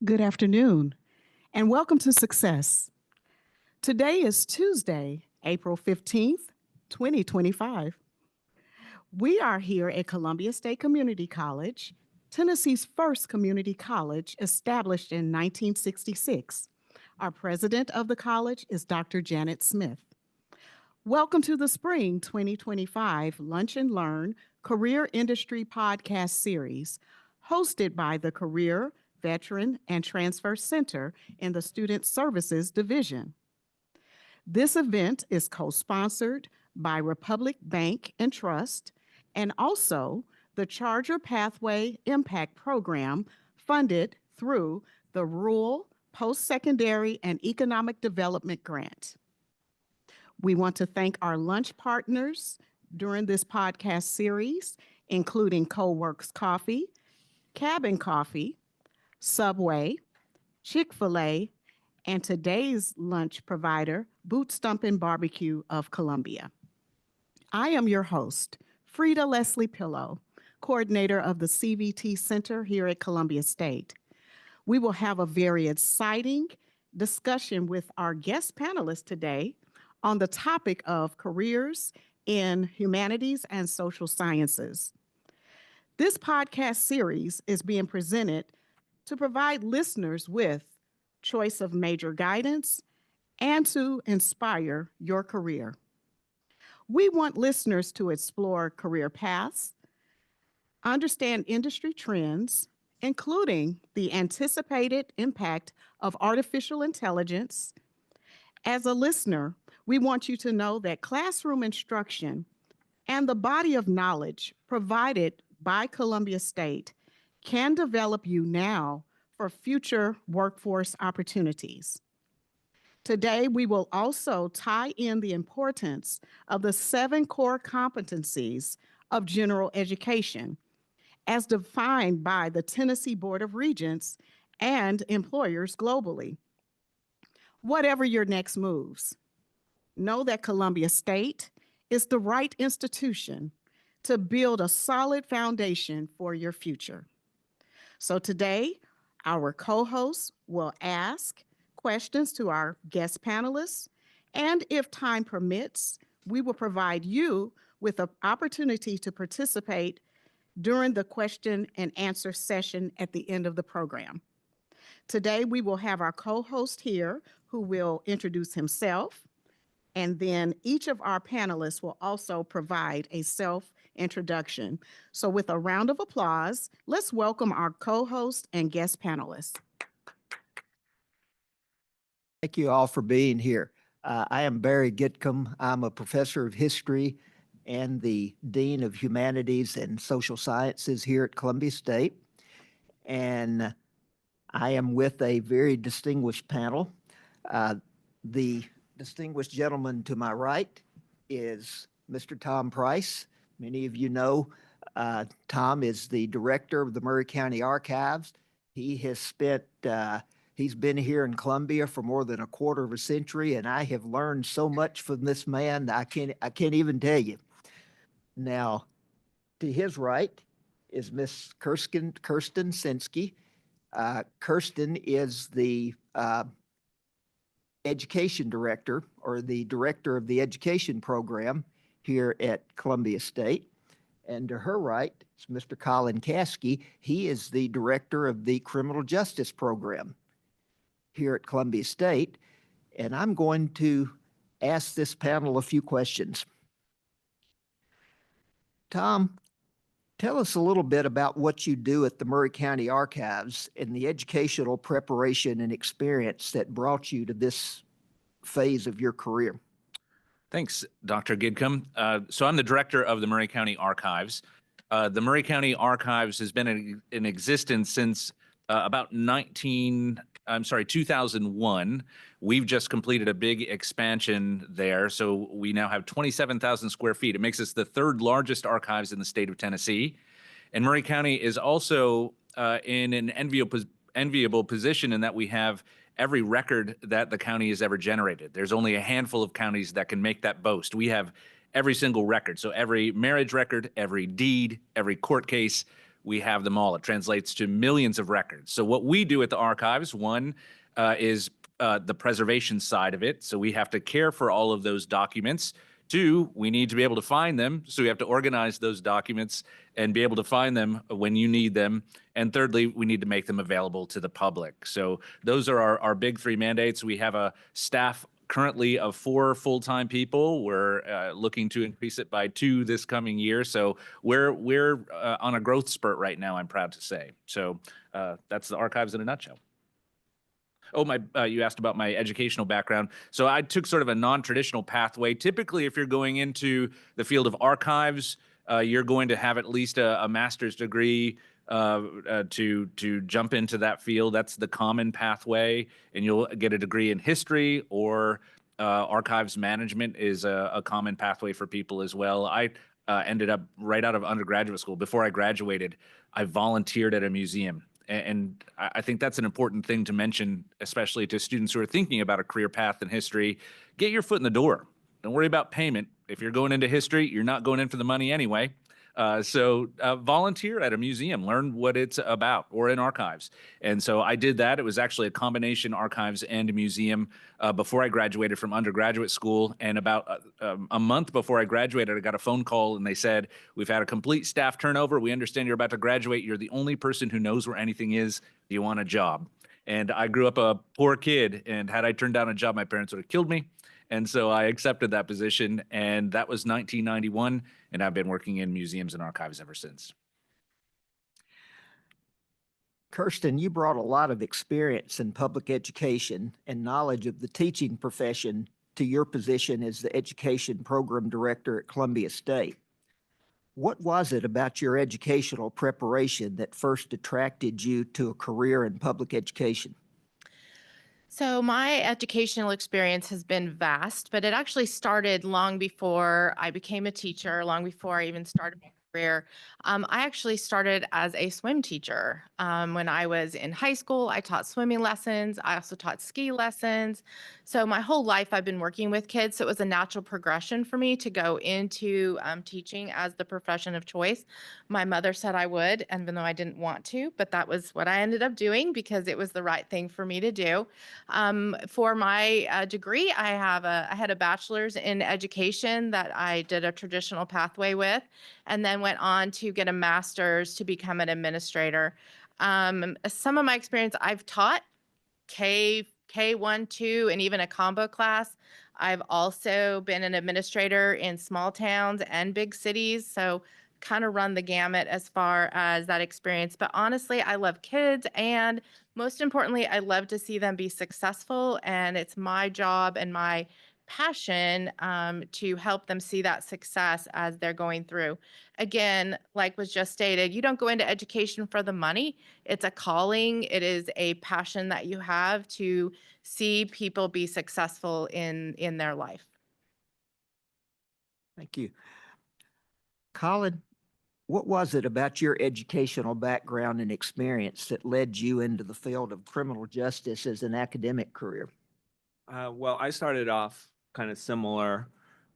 Good afternoon, and welcome to Success. Today is Tuesday, April 15th, 2025. We are here at Columbia State Community College, Tennessee's first community college established in 1966. Our president of the college is Dr. Janet Smith. Welcome to the Spring 2025 Lunch and Learn Career Industry Podcast Series, hosted by the Career, Veteran, and Transfer Center in the Student Services Division. This event is co sponsored by Republic Bank and Trust and also the Charger Pathway Impact Program funded through the Rural Post Secondary and Economic Development Grant. We want to thank our lunch partners during this podcast series, including Coworks Coffee, Cabin Coffee, Subway, Chick-fil-A, and today's lunch provider, Boot Stumpin' Barbecue of Columbia. I am your host, Frida Leslie Pillow, coordinator of the CVT Center here at Columbia State. We will have a very exciting discussion with our guest panelists today on the topic of careers in humanities and social sciences. This podcast series is being presented to provide listeners with choice of major guidance and to inspire your career. We want listeners to explore career paths, understand industry trends, including the anticipated impact of artificial intelligence. As a listener, we want you to know that classroom instruction and the body of knowledge provided by Columbia State can develop you now for future workforce opportunities. Today, we will also tie in the importance of the 7 core competencies of general education as defined by the Tennessee Board of Regents and employers globally. Whatever your next moves, know that Columbia State is the right institution to build a solid foundation for your future. So today, our co-hosts will ask questions to our guest panelists, and if time permits, we will provide you with an opportunity to participate during the question and answer session at the end of the program. Today, we will have our co-host here who will introduce himself, and then each of our panelists will also provide a self-introduction. So with a round of applause, let's welcome our co-host and guest panelists. Thank you all for being here. I am Barry Gitcomb. I'm a professor of history and the Dean of Humanities and Social Sciences here at Columbia State. And I am with a very distinguished panel. The distinguished gentleman to my right is Mr. Tom Price. Many of you know Tom is the director of the Maury County Archives. He has spent He's been here in Columbia for more than a quarter of a century, and I have learned so much from this man I can't even tell you. Now, to his right is Miss Kirsten Sinsky. Kirsten is the education director, or the director of the education program here at Columbia State. And to her right is Mr. Colin Caskey. He is the director of the criminal justice program here at Columbia State, and I'm going to ask this panel a few questions. Tom, tell us a little bit about what you do at the Maury County Archives and the educational preparation and experience that brought you to this phase of your career. Thanks, Dr. Gidcomb. So I'm the director of the Maury County Archives. The Maury County Archives has been in existence since about 2001. We've just completed a big expansion there. So we now have 27,000 square feet. It makes us the 3rd largest archives in the state of Tennessee. And Maury County is also in an enviable position in that we have every record that the county has ever generated. There's only a handful of counties that can make that boast. We have every single record. So every marriage record, every deed, every court case, we have them all. It translates to millions of records. So what we do at the archives, one is the preservation side of it. So we have to care for all of those documents. Two, we need to be able to find them. So we have to organize those documents and be able to find them when you need them. And thirdly, we need to make them available to the public. So those are our big three mandates. We have a staff currently of 4 full-time people. We're looking to increase it by 2 this coming year. So we're on a growth spurt right now, I'm proud to say. So that's the archives in a nutshell. Oh, you asked about my educational background. So I took sort of a non-traditional pathway. Typically, if you're going into the field of archives, you're going to have at least a master's degree to jump into that field. That's the common pathway, and you'll get a degree in history or archives management is a common pathway for people as well. I ended up right out of undergraduate school. Before I graduated, I volunteered at a museum. And I think that's an important thing to mention, especially to students who are thinking about a career path in history. Get your foot in the door. Don't worry about payment. If you're going into history, you're not going in for the money anyway. So volunteer at a museum, learn what it's about, or in archives. And so I did that. It was actually a combination archives and a museum before I graduated from undergraduate school. And about a month before I graduated, I got a phone call and they said, "We've had a complete staff turnover. We understand you're about to graduate. You're the only person who knows where anything is. Do you want a job?" And I grew up a poor kid, and had I turned down a job, my parents would have killed me. And so I accepted that position, and that was 1991, and I've been working in museums and archives ever since. Kirsten, you brought a lot of experience in public education and knowledge of the teaching profession to your position as the education program director at Columbia State. What was it about your educational preparation that first attracted you to a career in public education? So, my educational experience has been vast, but it actually started long before I became a teacher, long before I even started my career. I actually started as a swim teacher. When I was in high school, I taught swimming lessons. I also taught ski lessons. So, my whole life, I've been working with kids. So, it was a natural progression for me to go into teaching as the profession of choice. My mother said I would, even though I didn't want to, but that was what I ended up doing because it was the right thing for me to do. For my degree, I had a bachelor's in education that I did a traditional pathway with, and then went on to get a master's to become an administrator. Some of my experience, I've taught K1, 2, and even a combo class. I've also been an administrator in small towns and big cities. So kind of run the gamut as far as that experience. But honestly, I love kids, and most importantly, I love to see them be successful. And it's my job and my passion to help them see that success as they're going through. Again, like was just stated, you don't go into education for the money. It's a calling. It is a passion that you have to see people be successful in their life. Thank you. Colin, what was it about your educational background and experience that led you into the field of criminal justice as an academic career? Well, I started off kind of similar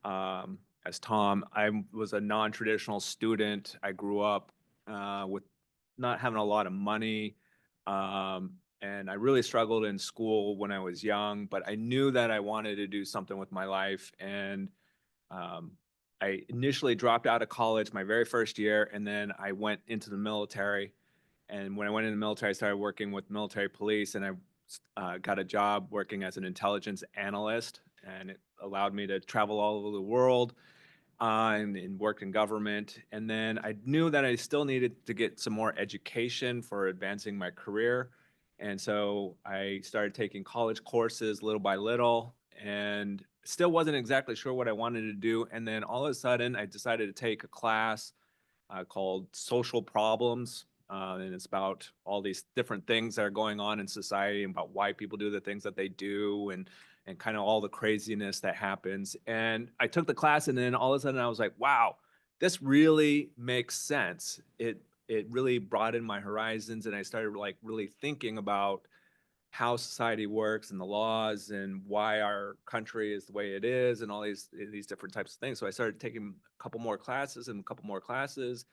as Tom. I was a non-traditional student. I grew up with not having a lot of money, and I really struggled in school when I was young. But I knew that I wanted to do something with my life, and um, I initially dropped out of college my very first year, and then I went into the military. And when I went in the military, I started working with military police, and I got a job working as an intelligence analyst, and it allowed me to travel all over the world and work in government. And then I knew that I still needed to get some more education for advancing my career. And so I started taking college courses little by little and still wasn't exactly sure what I wanted to do. And then all of a sudden, I decided to take a class called Social Problems. And it's about all these different things that are going on in society, about why people do the things that they do, and kind of all the craziness that happens. And I took the class, and then all of a sudden I was like, wow, this really makes sense. It really broadened my horizons, and I started like really thinking about how society works and the laws and why our country is the way it is and all these different types of things. So I started taking a couple more classes and a couple more classes.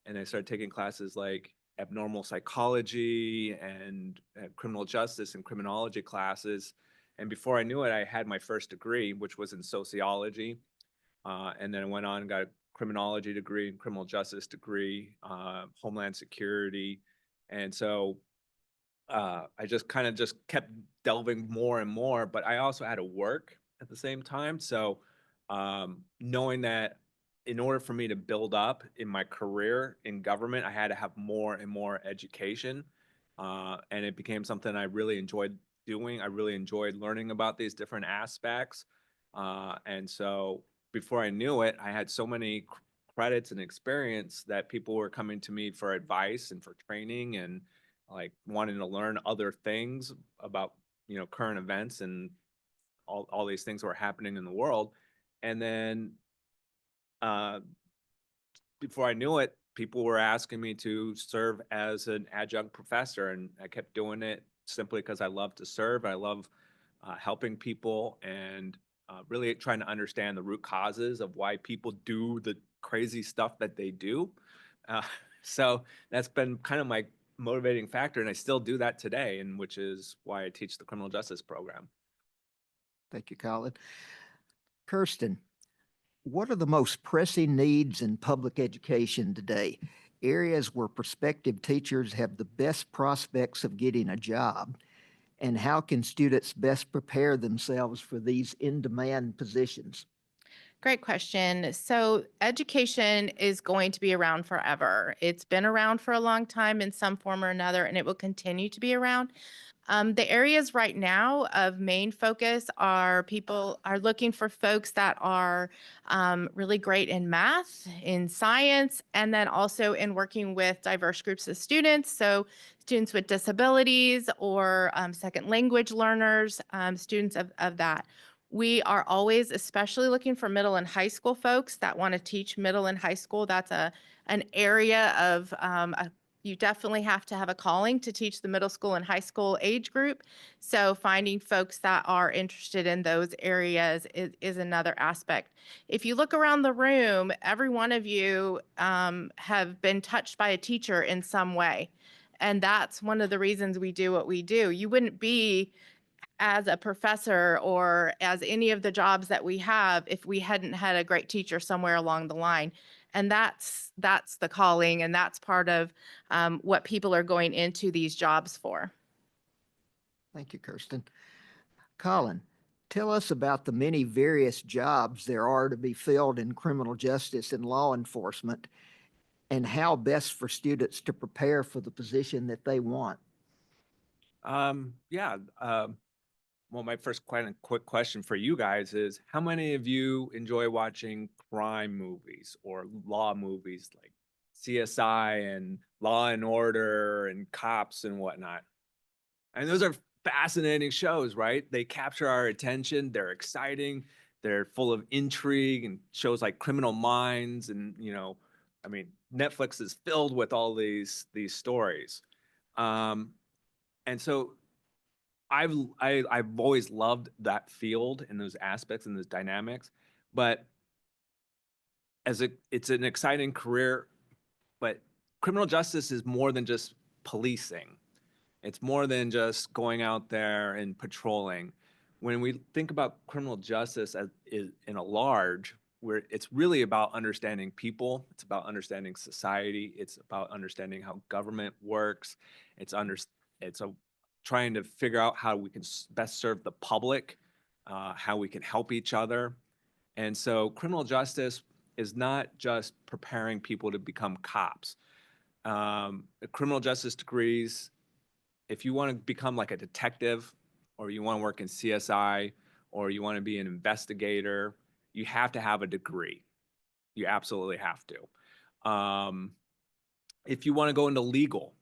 and I started taking classes like abnormal psychology and criminal justice and criminology classes. And before I knew it, I had my first degree, which was in sociology. And then I went on and got a criminology degree and criminal justice degree, homeland security. And so I just kind of just kept delving more and more, but I also had to work at the same time. So knowing that in order for me to build up in my career in government, I had to have more and more education. And it became something I really enjoyed doing. I really enjoyed learning about these different aspects. And so before I knew it, I had so many credits and experience that people were coming to me for advice and for training and like wanting to learn other things about, current events and all these things that were happening in the world. And then uh, before I knew it, people were asking me to serve as an adjunct professor, and I kept doing it simply because I love to serve. I love helping people and really trying to understand the root causes of why people do the crazy stuff that they do. Uh, so that's been kind of my motivating factor, and I still do that today, and which is why I teach the criminal justice program. Thank you, Colin. Kirsten, what are the most pressing needs in public education today? Areas where prospective teachers have the best prospects of getting a job? And how can students best prepare themselves for these in-demand positions? Great question. So, education is going to be around forever. It's been around for a long time in some form or another, and it will continue to be around. The areas right now of main focus are people are looking for folks that are really great in math, in science, and then also in working with diverse groups of students. So, students with disabilities or second language learners, students of that. We are always especially looking for middle and high school folks that want to teach middle and high school. That's an area of you definitely have to have a calling to teach the middle school and high school age group. So finding folks that are interested in those areas is another aspect. If you look around the room, every one of you have been touched by a teacher in some way. And that's one of the reasons we do what we do. You wouldn't be as a professor or as any of the jobs that we have if we hadn't had a great teacher somewhere along the line. And that's the calling, and that's part of what people are going into these jobs for. Thank you, Kirsten. Colin, tell us about the many various jobs there are to be filled in criminal justice and law enforcement, and how best for students to prepare for the position that they want. Yeah. Well, my first quick question for you guys is, how many of you enjoy watching crime movies or law movies like CSI and Law and Order and Cops and whatnot? And those are fascinating shows, right? They capture our attention. They're exciting. They're full of intrigue, and shows like Criminal Minds. And, I mean, Netflix is filled with all these stories. And so I've always loved that field and those aspects and those dynamics, but it's an exciting career, but criminal justice is more than just policing. It's more than just going out there and patrolling. When we think about criminal justice as in a large, where it's really about understanding people, it's about understanding society, it's about understanding how government works, it's trying to figure out how we can best serve the public, how we can help each other. And so criminal justice is not just preparing people to become cops. Criminal justice degrees, if you want to become like a detective, or you want to work in CSI, or you want to be an investigator, you have to have a degree. You absolutely have to. If you want to go into legal,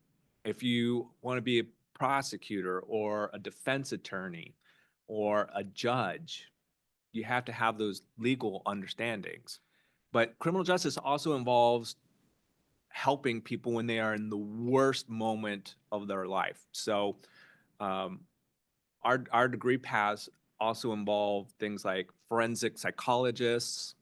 if you want to be a prosecutor or a defense attorney or a judge, you have to have those legal understandings. But criminal justice also involves helping people when they are in the worst moment of their life. So um, our degree paths also involve things like forensic psychologists,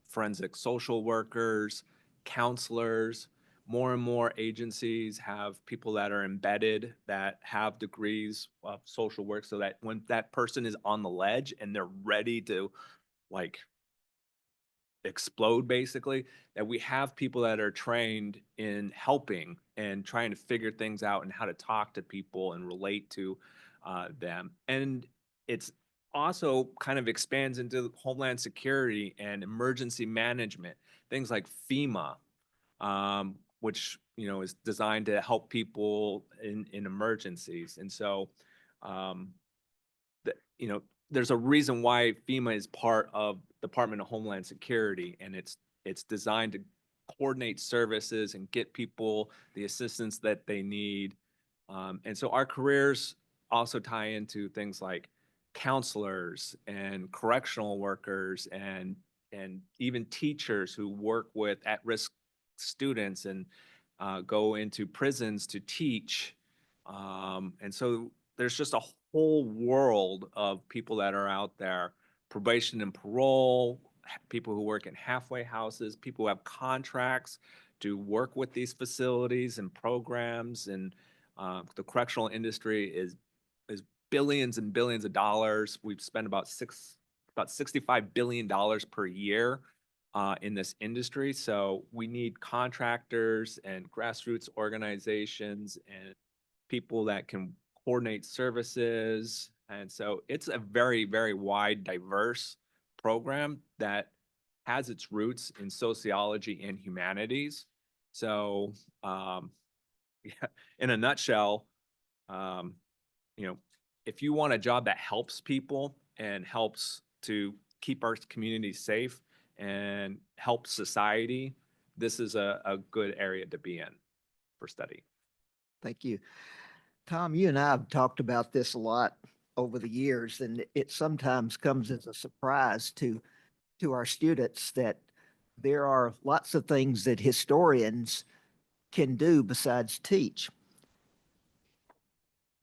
forensic social workers, counselors. more and more agencies have people that are embedded that have degrees of social work, so that when that person is on the ledge and they're ready to like explode, basically, that we have people that are trained in helping and trying to figure things out and how to talk to people and relate to them. And it's also kind of expands into homeland security and emergency management, things like FEMA, which is designed to help people in emergencies. And so there's a reason why FEMA is part of Department of Homeland Security, and it's designed to coordinate services and get people the assistance that they need. And so our careers also tie into things like counselors and correctional workers and even teachers who work with at-risk students and go into prisons to teach. And so there's just a whole world of people that are out there, probation and parole, people who work in halfway houses, people who have contracts to work with these facilities and programs. And the correctional industry is billions and billions of dollars. We've spent about $65 billion per year in this industry. So we need contractors and grassroots organizations and people that can coordinate services. And so it's a very, very wide, diverse program that has its roots in sociology and humanities. So, yeah, in a nutshell, um, if you want a job that helps people and helps to keep our community safe and help society, this is a good area to be in for study. Thank you. Tom, you and I have talked about this a lot over the years, and it sometimes comes as a surprise to our students that there are lots of things that historians can do besides teach.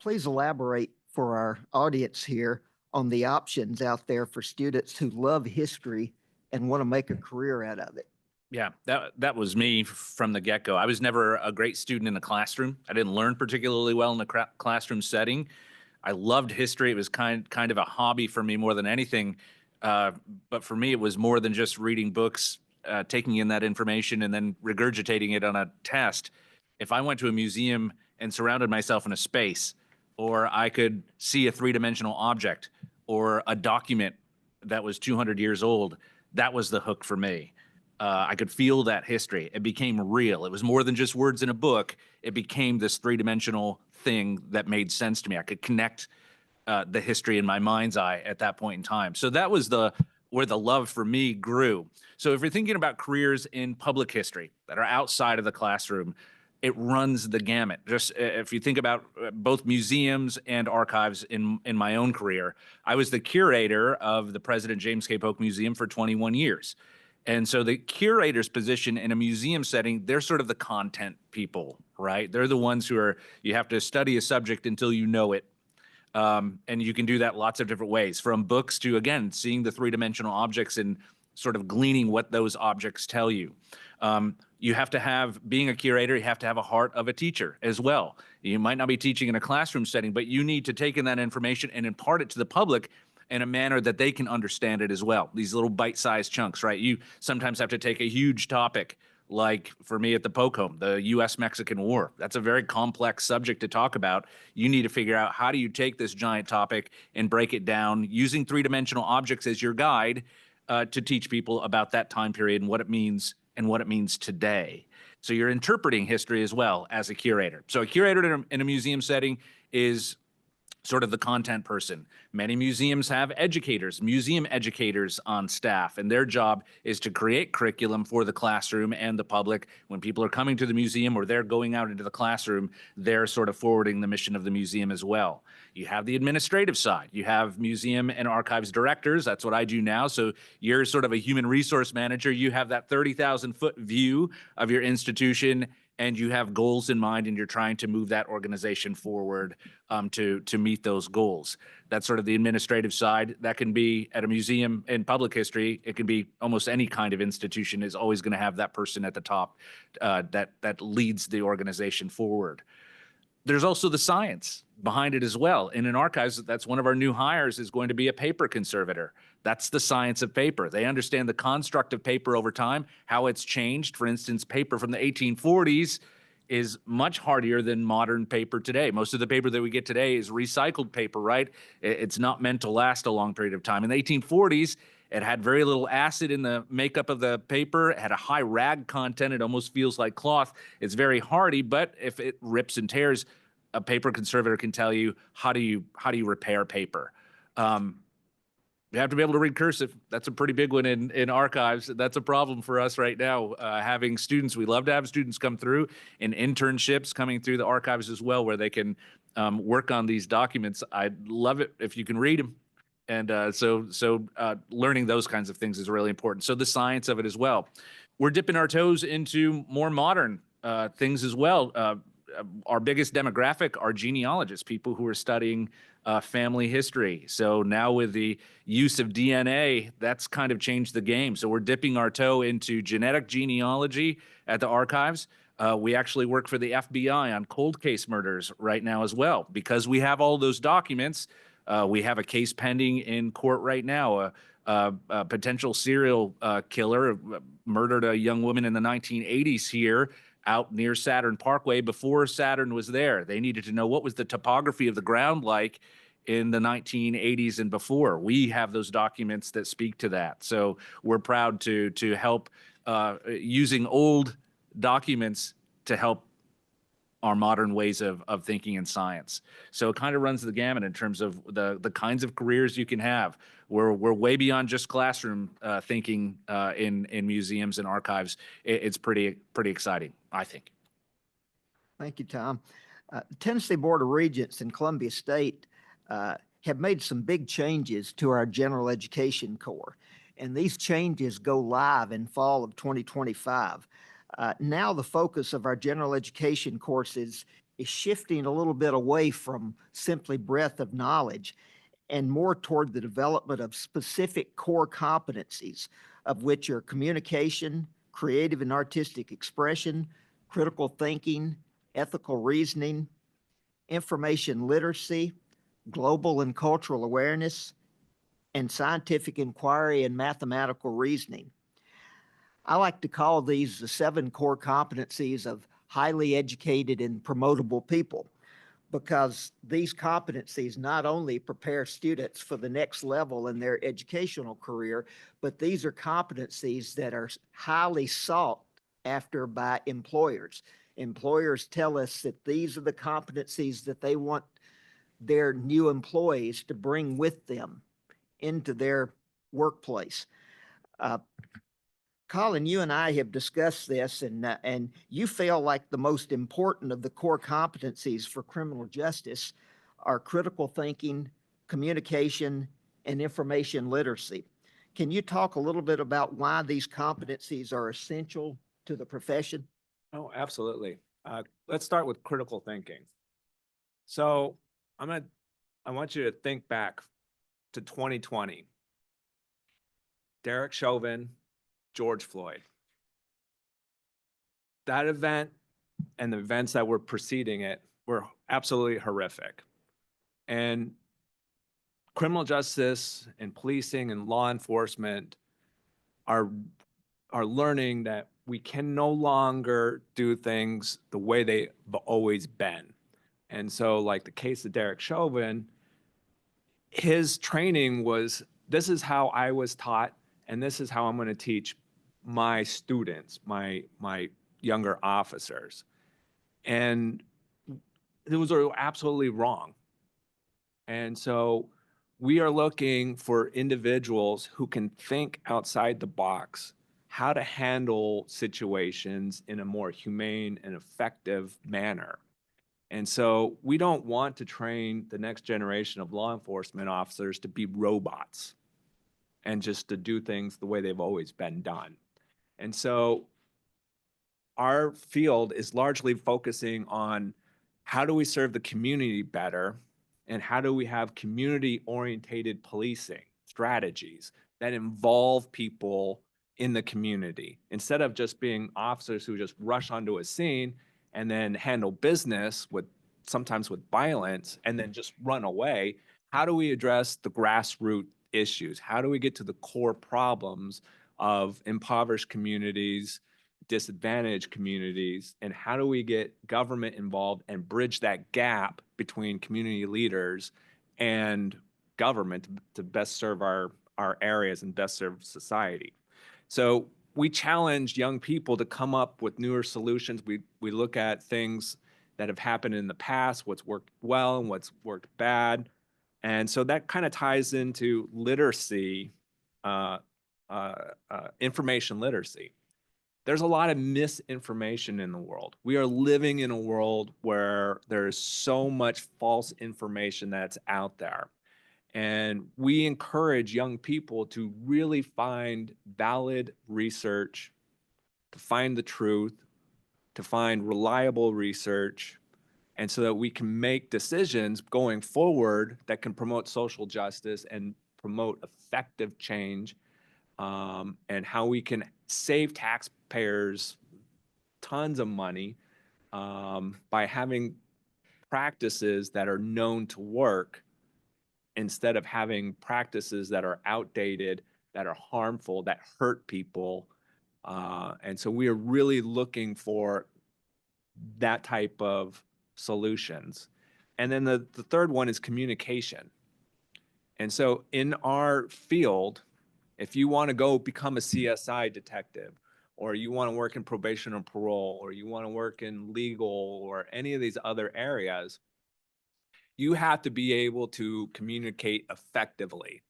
Please elaborate for our audience here on the options out there for students who love history and want to make a career out of it. Yeah, that was me from the get-go. I was never a great student in the classroom. I didn't learn particularly well in the classroom setting. I loved history. It was kind of a hobby for me more than anything. But for me, it was more than just reading books, taking in that information, and then regurgitating it on a test. If I went to a museum and surrounded myself in a space, or I could see a three-dimensional object or a document that was 200 years old, that was the hook for me. I could feel that history. It became real. It was more than just words in a book. It became this three-dimensional thing that made sense to me. I could connect the history in my mind's eye at that point in time. So that was where the love for me grew. So if you're thinking about careers in public history that are outside of the classroom, it runs the gamut. Just if you think about both museums and archives in my own career, I was the curator of the President James K. Polk Museum for 21 years. And so the curator's position in a museum setting, they're sort of the content people, right? They're the ones who you have to study a subject until you know it. And you can do that lots of different ways, from books to, again, seeing the three-dimensional objects and sort of gleaning what those objects tell you. You have to being a curator, you have to have a heart of a teacher as well. You might not be teaching in a classroom setting, but you need to take in that information and impart it to the public in a manner that they can understand it as well. These little bite-sized chunks, right? You sometimes have to take a huge topic, like for me at the POCOM, the U.S.-Mexican War. That's a very complex subject to talk about. You need to figure out, how do you take this giant topic and break it down using three-dimensional objects as your guide to teach people about that time period and what it means today. So you're interpreting history as well as a curator. So a curator in a museum setting is sort of the content person. Many museums have educators, museum educators on staff, and their job is to create curriculum for the classroom and the public. When people are coming to the museum or they're going out into the classroom, they're sort of forwarding the mission of the museum as well. You have the administrative side. You have museum and archives directors. That's what I do now. So you're sort of a human resource manager. You have that 30,000-foot view of your institution, and you have goals in mind and you're trying to move that organization forward to meet those goals. That's sort of the administrative side. That can be at a museum in public history. It can be almost any kind of institution is always going to have that person at the top that leads the organization forward. There's also the science behind it as well. And in archives, that's one of our new hires is going to be a paper conservator. That's the science of paper. They understand the construct of paper over time, how it's changed. For instance, paper from the 1840s is much hardier than modern paper today. Most of the paper that we get today is recycled paper, right? It's not meant to last a long period of time. In the 1840s, it had very little acid in the makeup of the paper. It had a high rag content. It almost feels like cloth. It's very hardy, but if it rips and tears, a paper conservator can tell you how do you repair paper. You have to be able to read cursive. That's a pretty big one in archives. That's a problem for us right now. Having students, we love to have students come through and internships coming through the archives as well, where they can work on these documents. I'd love it if you can read them. And so learning those kinds of things is really important. So the science of it as well. We're dipping our toes into more modern things as well. Our biggest demographic are genealogists, people who are studying family history. So now with the use of DNA, that's kind of changed the game. So we're dipping our toe into genetic genealogy at the archives. We actually work for the FBI on cold case murders right now as well. Because we have all those documents, we have a case pending in court right now. A potential serial killer murdered a young woman in the 1980s here out near Saturn Parkway before Saturn was there. They needed to know what was the topography of the ground like in the 1980s and before. We have those documents that speak to that. So we're proud to help using old documents to help our modern ways of thinking in science. So it kind of runs the gamut in terms of the kinds of careers you can have. We're way beyond just classroom thinking in museums and archives. It's pretty exciting, I think. Thank you, Tom. The Tennessee Board of Regents and Columbia State have made some big changes to our general education core, and these changes go live in fall of 2025. Now the focus of our general education courses is shifting a little bit away from simply breadth of knowledge and more toward the development of specific core competencies, of which are communication, creative and artistic expression, critical thinking, ethical reasoning, information literacy, global and cultural awareness, and scientific inquiry and mathematical reasoning. I like to call these the 7 core competencies of highly educated and promotable people, because these competencies not only prepare students for the next level in their educational career, but these are competencies that are highly sought after by employers. Employers tell us that these are the competencies that they want their new employees to bring with them into their workplace. Colin, you and I have discussed this, and you feel like the most important of the core competencies for criminal justice are critical thinking, communication, and information literacy. Can you talk a little bit about why these competencies are essential to the profession? Oh, absolutely. Let's start with critical thinking. So I want you to think back to 2020. Derek Chauvin, George Floyd. That event and the events that were preceding it were absolutely horrific. And criminal justice and policing and law enforcement are learning that we can no longer do things the way they've always been. And so, like the case of Derek Chauvin, his training was, this is how I was taught, and this is how I'm going to teach my students, my younger officers. And those are absolutely wrong. And so we are looking for individuals who can think outside the box, how to handle situations in a more humane and effective manner. And so we don't want to train the next generation of law enforcement officers to be robots and just to do things the way they've always been done. And so our field is largely focusing on how do we serve the community better and how do we have community-orientated policing strategies that involve people in the community instead of just being officers who just rush onto a scene and then handle business with sometimes with violence and then just run away. How do we address the grassroots issues? How do we get to the core problems of impoverished communities, disadvantaged communities, and how do we get government involved and bridge that gap between community leaders and government to best serve our areas and best serve society? So we challenge young people to come up with newer solutions. We look at things that have happened in the past, what's worked well and what's worked bad. And so that kind of ties into literacy, information literacy. There's a lot of misinformation in the world. We are living in a world where there is so much false information that's out there. And we encourage young people to really find valid research, to find the truth, to find reliable research, and so that we can make decisions going forward that can promote social justice and promote effective change, and how we can save taxpayers tons of money by having practices that are known to work instead of having practices that are outdated, that are harmful, that hurt people. And so we are really looking for that type of solutions. And then the third one is communication. And so in our field, if you want to go become a CSI detective, or you want to work in probation or parole, or you want to work in legal or any of these other areas, you have to be able to communicate effectively.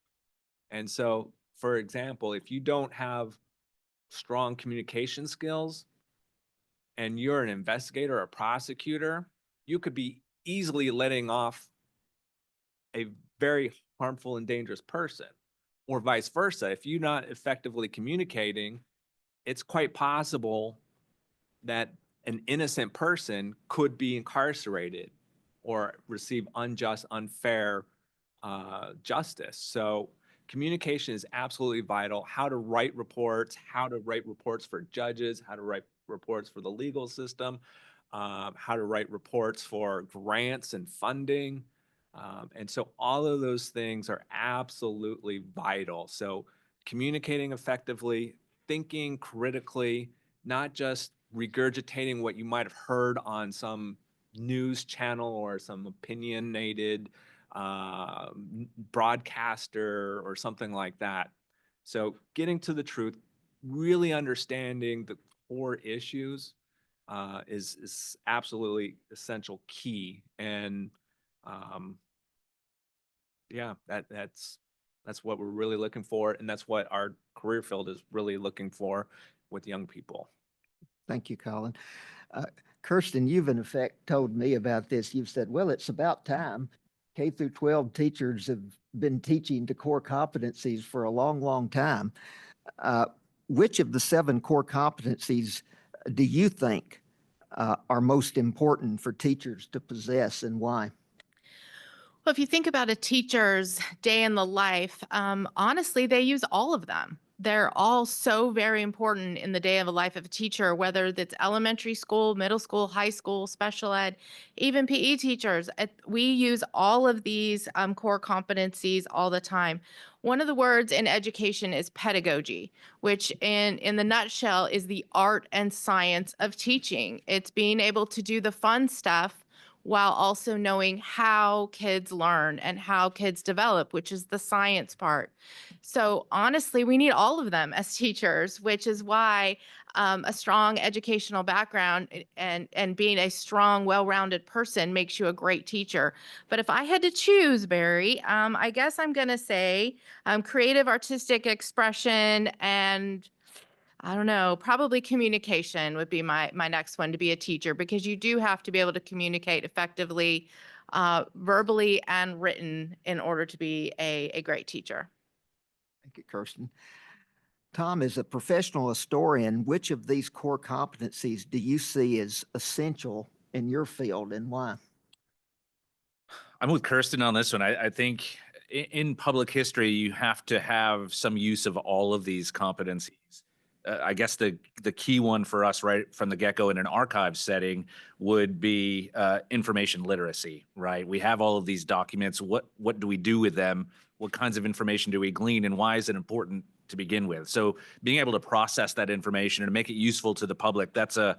And so, for example, if you don't have strong communication skills and you're an investigator or a prosecutor, you could be easily letting off a very harmful and dangerous person, or vice versa. If you're not effectively communicating, it's quite possible that an innocent person could be incarcerated or receive unjust, unfair justice. So communication is absolutely vital. How to write reports, for judges, how to write reports for the legal system, how to write reports for grants and funding. And so all of those things are absolutely vital. So communicating effectively, thinking critically, not just regurgitating what you might have heard on some news channel or some opinionated broadcaster or something like that. So getting to the truth, really understanding the core issues is absolutely essential key. And yeah, that's what we're really looking for, and that's what our career field is really looking for with young people. Thank you, Colin. Kirsten, you've in effect told me about this. You've said, well, it's about time. K through 12 teachers have been teaching to core competencies for a long, long time. Which of the 7 core competencies do you think are most important for teachers to possess, and why? Well, if you think about a teacher's day in the life, honestly, they use all of them. They're all so very important in the day of a life of a teacher, whether that's elementary school, middle school, high school, special ed, even PE teachers. We use all of these core competencies all the time. One of the words in education is pedagogy, which in the nutshell is the art and science of teaching. It's being able to do the fun stuff while also knowing how kids learn and how kids develop, which is the science part. So honestly, we need all of them as teachers, which is why a strong educational background and being a strong, well-rounded person makes you a great teacher. But if I had to choose, Barry, I guess I'm going to say creative artistic expression and I don't know, probably communication would be my next one to be a teacher, because you do have to be able to communicate effectively, verbally and written in order to be a great teacher. Thank you, Kirsten. Tom, as a professional historian, which of these core competencies do you see as essential in your field and why? I'm with Kirsten on this one. I think in public history, you have to have some use of all of these competencies. I guess the key one for us right from the get-go in an archive setting would be information literacy, right? We have all of these documents. What do we do with them? What kinds of information do we glean, and why is it important to begin with? So being able to process that information and make it useful to the public, that's a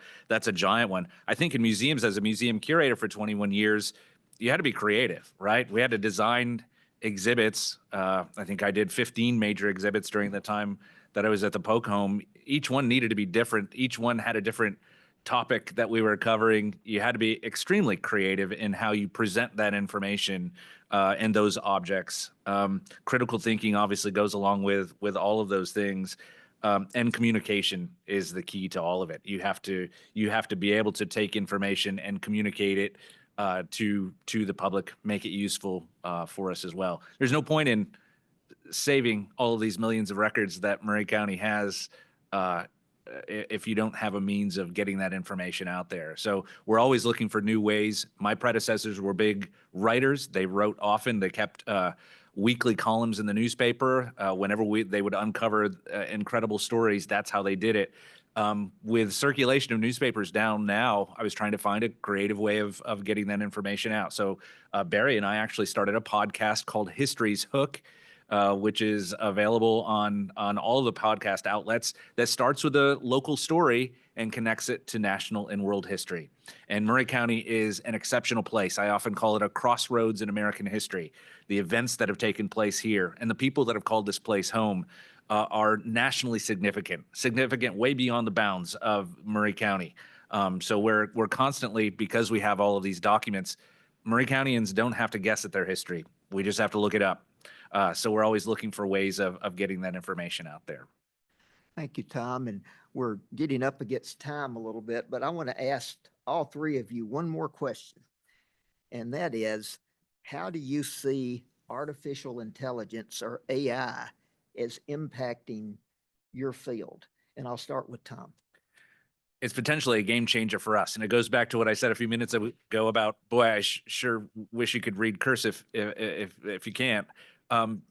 giant one. I think in museums, as a museum curator for 21 years, you had to be creative, right? We had to design exhibits. I think I did 15 major exhibits during the time that I was at the Polk Home. Each one needed to be different. Each one had a different topic that we were covering. You had to be extremely creative in how you present that information and those objects. Critical thinking obviously goes along with all of those things. And communication is the key to all of it. You have to be able to take information and communicate it to the public, make it useful for us as well. There's no point in saving all of these millions of records that Murray County has if you don't have a means of getting that information out there. So we're always looking for new ways. My predecessors were big writers. They wrote often. They kept weekly columns in the newspaper. Whenever they would uncover incredible stories, that's how they did it. With circulation of newspapers down now, I was trying to find a creative way of getting that information out. So Barry and I actually started a podcast called History's Hook, which is available on all of the podcast outlets, that starts with a local story and connects it to national and world history. And Murray County is an exceptional place. I often call it a crossroads in American history. The events that have taken place here and the people that have called this place home are nationally significant way beyond the bounds of Murray County. So we're constantly, because we have all of these documents, Murray Countyans don't have to guess at their history. We just have to look it up. So we're always looking for ways of getting that information out there. Thank you, Tom. And we're getting up against time a little bit, but I want to ask all three of you one more question. And that is, how do you see artificial intelligence, or AI, as impacting your field? And I'll start with Tom. It's potentially a game changer for us. And it goes back to what I said a few minutes ago about, boy, I sure wish you could read cursive if you can't.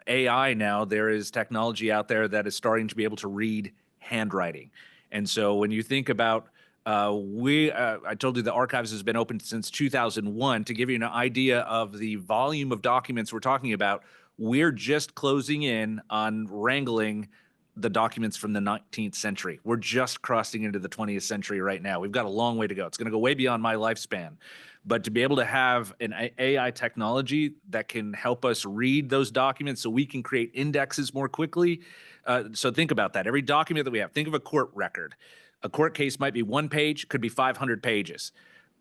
AI now, there is technology out there that is starting to be able to read handwriting. And so when you think about, I told you the archives has been open since 2001. To give you an idea of the volume of documents we're talking about, we're just closing in on wrangling the documents from the 19th century. We're just crossing into the 20th century right now. We've got a long way to go. It's going to go way beyond my lifespan. But to be able to have an AI technology that can help us read those documents so we can create indexes more quickly. So think about that. Every document that we have, think of a court record. A court case might be 1 page, could be 500 pages.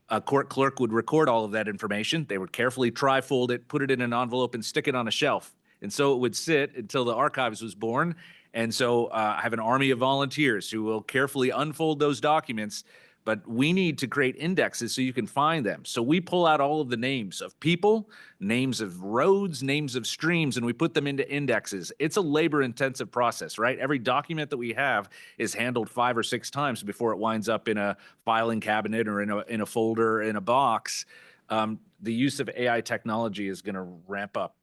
A court clerk would record all of that information. They would carefully trifold it, put it in an envelope, and stick it on a shelf. And so it would sit until the archives was born. And so I have an army of volunteers who will carefully unfold those documents, but we need to create indexes so you can find them. So we pull out all of the names of people, names of roads, names of streams, and we put them into indexes. It's a labor-intensive process, right? Every document that we have is handled 5 or 6 times before it winds up in a filing cabinet or in a folder, in a box. The use of AI technology is going to ramp up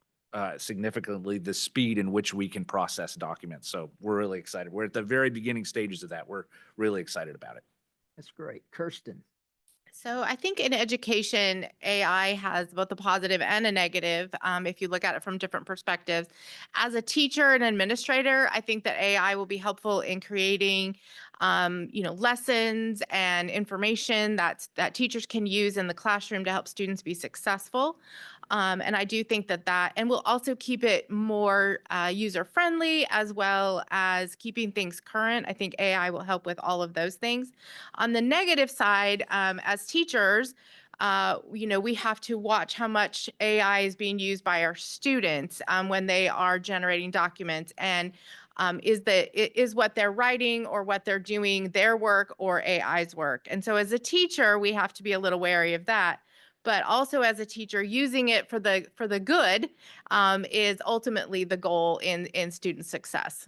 significantly the speed in which we can process documents. So we're really excited. We're at the very beginning stages of that. We're really excited about it. That's great. Kirsten. So I think in education, AI has both a positive and a negative, if you look at it from different perspectives. As a teacher and administrator, I think that AI will be helpful in creating lessons and information that teachers can use in the classroom to help students be successful. And I do think and we'll also keep it more user-friendly, as well as keeping things current. I think AI will help with all of those things. On the negative side, as teachers, we have to watch how much AI is being used by our students when they are generating documents, and is what they're writing or what they're doing their work or AI's work. And so as a teacher, we have to be a little wary of that. But also as a teacher, using it for the good is ultimately the goal in student success.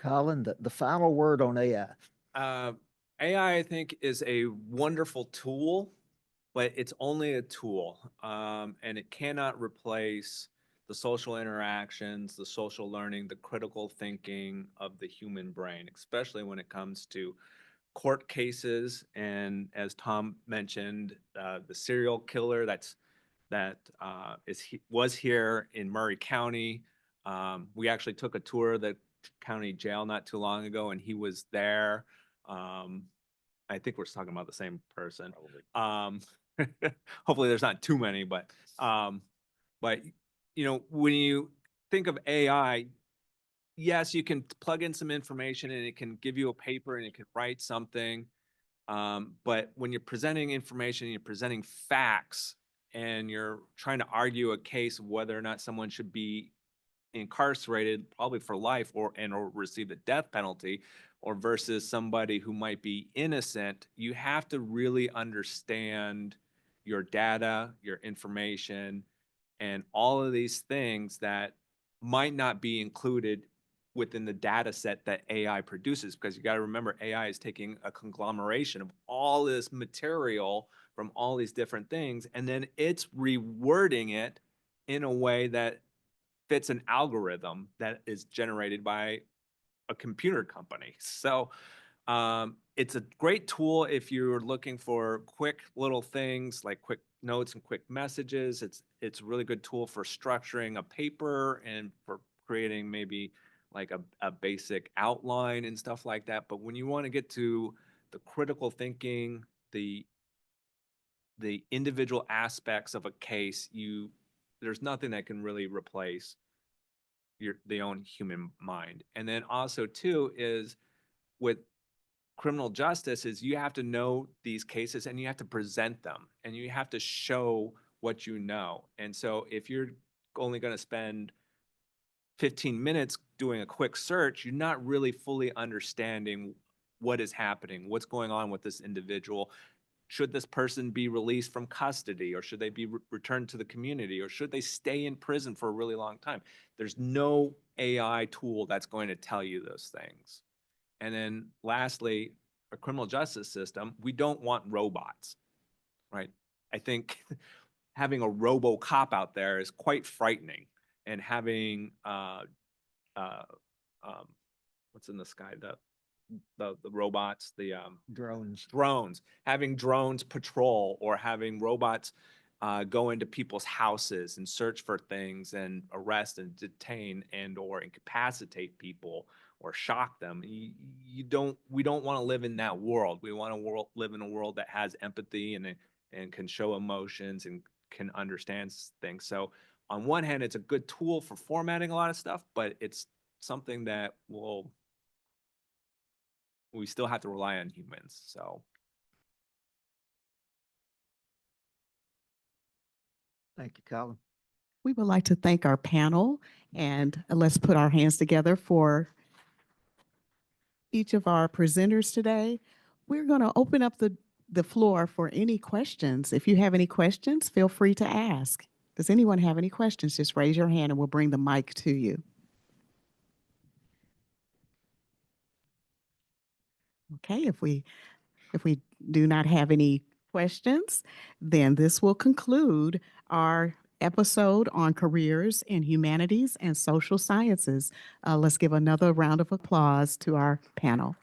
Colin. The final word on AI. AI, I think, is a wonderful tool, but it's only a tool, and it cannot replace the social interactions, the social learning, the critical thinking of the human brain, especially when it comes to court cases. And as Tom mentioned, the serial killer was here in Murray County. We actually took a tour of the county jail not too long ago, and he was there. I think we're talking about the same person. Hopefully there's not too many, but when you think of AI, yes, you can plug in some information and it can give you a paper and it can write something. But when you're presenting information, you're presenting facts, and you're trying to argue a case of whether or not someone should be incarcerated, probably for life, or receive the death penalty, or versus somebody who might be innocent, you have to really understand your data, your information, and all of these things that might not be included within the data set that AI produces. Because you got to remember, AI is taking a conglomeration of all this material from all these different things, and then it's rewording it in a way that fits an algorithm that is generated by a computer company. So it's a great tool if you're looking for quick little things like quick notes and quick messages. It's a really good tool for structuring a paper and for creating maybe like a basic outline and stuff like that. But when you want to get to the critical thinking, the individual aspects of a case, there's nothing that can really replace the own human mind. And then also too is with criminal justice is you have to know these cases and you have to present them and you have to show what you know. And so if you're only going to spend 15 minutes doing a quick search, you're not really fully understanding what is happening, what's going on with this individual. Should this person be released from custody, or should they be returned to the community, or should they stay in prison for a really long time? There's no AI tool that's going to tell you those things. And then lastly, a criminal justice system, we don't want robots, right? I think having a RoboCop out there is quite frightening, and having what's in the sky, the robots, the drones, having drones patrol, or having robots go into people's houses and search for things and arrest and detain and or incapacitate people or shock them. We don't want to live in that world. We want to live in a world that has empathy and can show emotions and can understand things. So on one hand, it's a good tool for formatting a lot of stuff, but it's something that we still have to rely on humans. So Thank you, Colin. We would like to thank our panel, and let's put our hands together for each of our presenters today. We're going to open up the floor for any questions. If you have any questions, feel free to ask. Does anyone have any questions? Just raise your hand and we'll bring the mic to you. Okay, if we do not have any questions, then this will conclude our episode on careers in humanities and social sciences. Let's give another round of applause to our panel.